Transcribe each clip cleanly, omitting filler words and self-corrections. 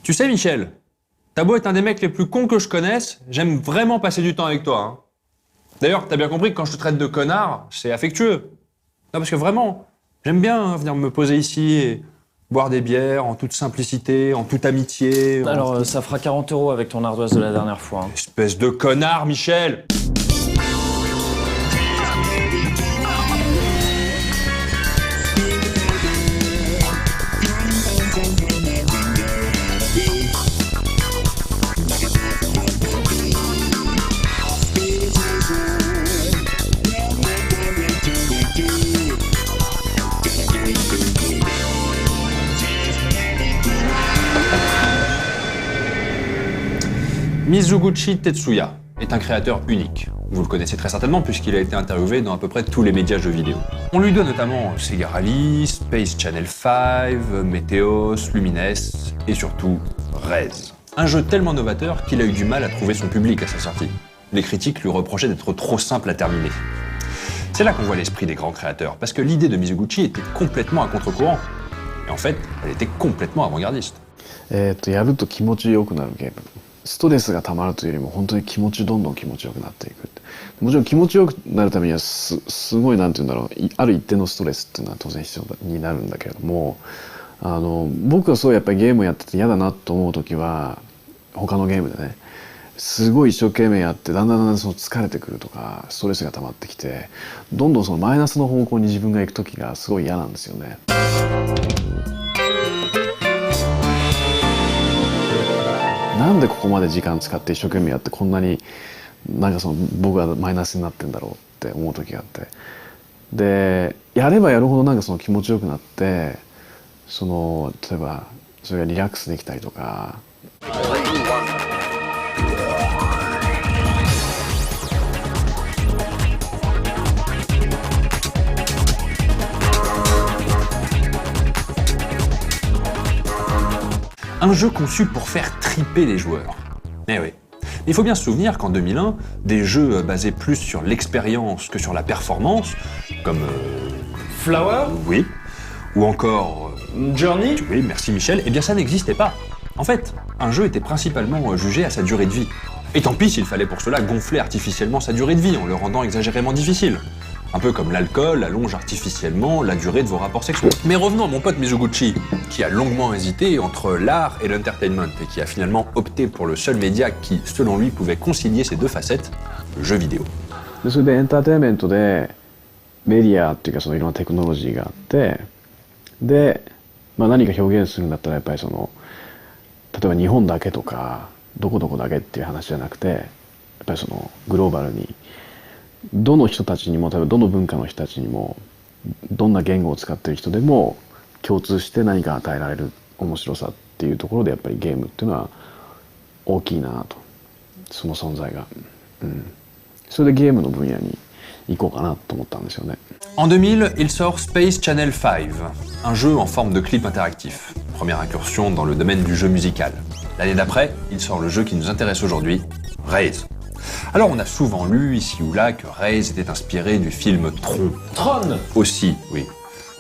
Tu sais, Michel, t'as beau être un des mecs les plus cons que je connaisse, j'aime vraiment passer du temps avec toi. Hein. D'ailleurs, t'as bien compris que quand je te traite de connard, c'est affectueux. Non, parce que vraiment, j'aime bien venir me poser ici et boire des bières en toute simplicité, en toute amitié. Alors, ça fera 40 € avec ton ardoise de la dernière fois. Hein. Espèce de connard, Michel! Mizuguchi Tetsuya est un créateur unique. Vous le connaissez très certainement puisqu'il a été interviewé dans à peu près tous les médias jeux vidéo. On lui doit notamment Sega Rally, Space Channel 5, Meteos, Lumines et surtout Rez. Un jeu tellement novateur qu'il a eu du mal à trouver son public à sa sortie. Les critiques lui reprochaient d'être trop simple à terminer. C'est là qu'on voit l'esprit des grands créateurs, parce que l'idée de Mizuguchi était complètement à contre-courant. Et en fait, elle était complètement avant-gardiste. やると気持ちよくなるゲーム。ストレスがたまるというよりも本当にどんどん気持ちよくなっていく。もちろん気持ちよくなるためにはすごいなんて言うんだろう、ある一定のストレスっていうのは当然必要になるんだけれども、僕はそうやっぱりゲームやってて嫌だなと思う時は他のゲームでね、すごい一生懸命やってだんだんその疲れてくるとかストレスが溜まってきて、どんどんそのマイナスの方向に自分が行く時がすごい嫌なんですよね。なんでここまで時間使って一生懸命やってこんなになんかその僕がマイナスになってんだろうって思う時があって、でやればやるほどなんかその気持ちよくなって、その例えばそれがリラックスできたりとか。Un jeu conçu pour faire triper les joueurs. Eh oui. Il faut bien se souvenir qu'en 2001, des jeux basés plus sur l'expérience que sur la performance, comme Flower? Oui, ou encore Journey? Oui, merci Michel, eh bien ça n'existait pas. En fait, un jeu était principalement jugé à sa durée de vie. Et tant pis s'il fallait pour cela gonfler artificiellement sa durée de vie en le rendant exagérément difficile. Un peu comme l'alcool allonge artificiellement la durée de vos rapports sexuels. Mais revenons à mon pote Mizuguchi, qui a longuement hésité entre l'art et l'entertainment et qui a finalement opté pour le seul média qui, selon lui, pouvait concilier ces deux facettes, le jeu vidéo. でそれでエンターテインメントでメディアっていうかそのいろんなテクノロジーがあって、で、何か表現するんだったらやっぱりその例えば日本だけとかどこどこだけっていう話じゃなくて、やっぱりそのグローバルに。どの人たちにも、例えばどの文化の人たちにも、どんな言語を使っている人でも共通して何か与えられる面白さっていうところでやっぱりゲームっていうのは大きいなと、その存在が、それでゲームの分野に行こうかなと思ったんですよね。En 2000, il sort Space Channel 5, un jeu en forme de clip interactif. Première incursion dans le domaine du jeu musical. L'année d'après, il sort le jeu qui nous intéresse aujourd'hui, Rez. Alors on a souvent lu ici ou là que Rez était inspiré du film Tron. Tron Aussi, oui.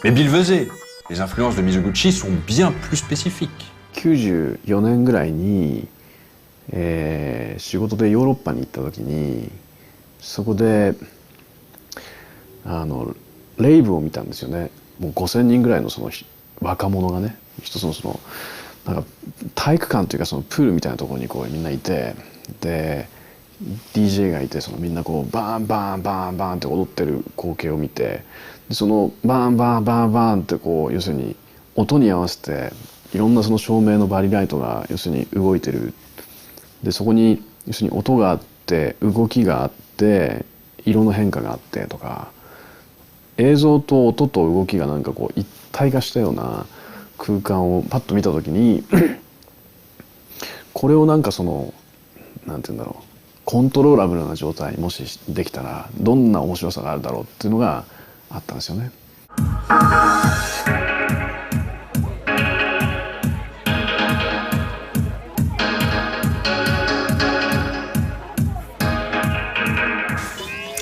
Mais Bill Vesey, les influences de Mizuguchi sont bien plus spécifiques. 94年ぐらいに、仕事でヨーロッパに行った時にそこでレイブを見たんですよね。もう5000人ぐらいのその若者がね、一つのそのなんか体育館というかそのプールみたいなところにこうみんないて、でDJ がいて、そのみんなこうバーンバーンバーンバーンって踊ってる光景を見て、でそのバーンバーンバーンバーンってこう要するに音に合わせていろんなその照明のバリライトが要するに動いてる。でそこに要するに音があって動きがあって色の変化があってとか、映像と音と動きがなんかこう一体化したような空間をパッと見た時にこれをなんかそのなんて言うんだろう、コントローラブルな状態にもしできたらどんな面白さがあるだろうっていうのがあったんですよね。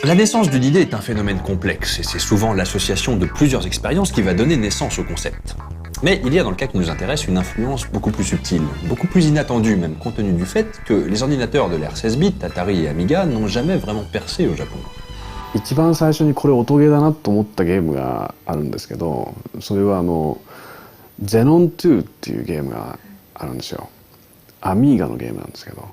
La naissance d'une idée est un phénomène complexe et c'est souvent l'association de plusieurs expériences qui va donner naissance au concept. Mais il y a dans le cas qui nous intéresse une influence beaucoup plus subtile, beaucoup plus inattendue même, compte tenu du fait que les ordinateurs de l'ère 16 bits, Atari et Amiga, n'ont jamais vraiment percé au Japon. 一番最初にこれ音ゲーだなと思ったゲームがあるんですけど、それはゼノン2っていうゲームがあるんですよ。アミーガのゲームなんですけど。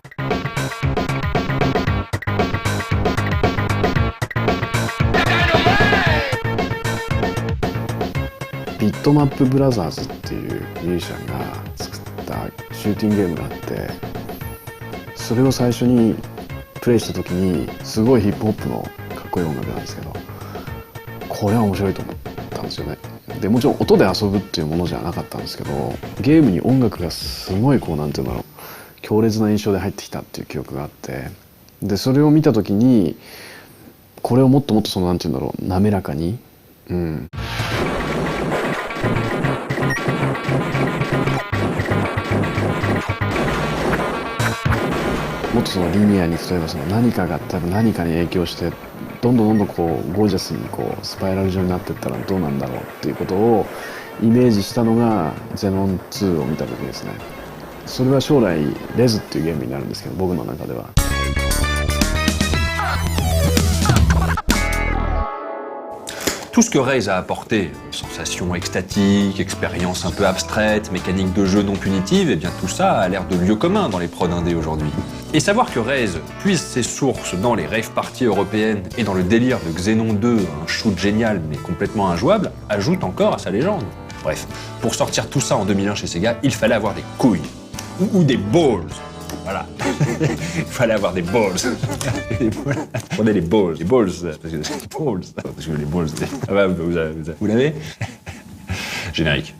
ビットマップブラザーズっていうミュージシャンが作ったシューティングゲームがあって、それを最初にプレイした時にすごいヒップホップのかっこいい音楽なんですけど、これは面白いと思ったんですよね。でもちろん音で遊ぶっていうものじゃなかったんですけど、ゲームに音楽がすごいなんていうんだろう、強烈な印象で入ってきたっていう記憶があって、でそれを見た時にこれをもっともっとなんていうんだろう、滑らかに、もっとリニアに、例えば何かが多分何かに影響してどんどんゴージャスにスパイラル状になっていったらどうなんだろうっていうことをイメージしたのがゼノン2を見た時ですね。それは将来レズっていうゲームになるんですけど、僕の中では。Tout ce que Rez a apporté, sensations extatiques, expériences un peu abstraites, mécaniques de jeu non punitives, et bien tout ça a l'air de lieu commun dans les prods indés aujourd'hui. Et savoir que Rez puise ses sources dans les rave parties européennes et dans le délire de Xenon 2, un shoot génial mais complètement injouable, ajoute encore à sa légende. Bref, pour sortir tout ça en 2001 chez Sega, il fallait avoir des couilles. Ou des balls. Voilà. Il fallait avoir des balls. Prenez les balls. Les balls. Parce que les balls. Ah bah, vous l'avez. Générique.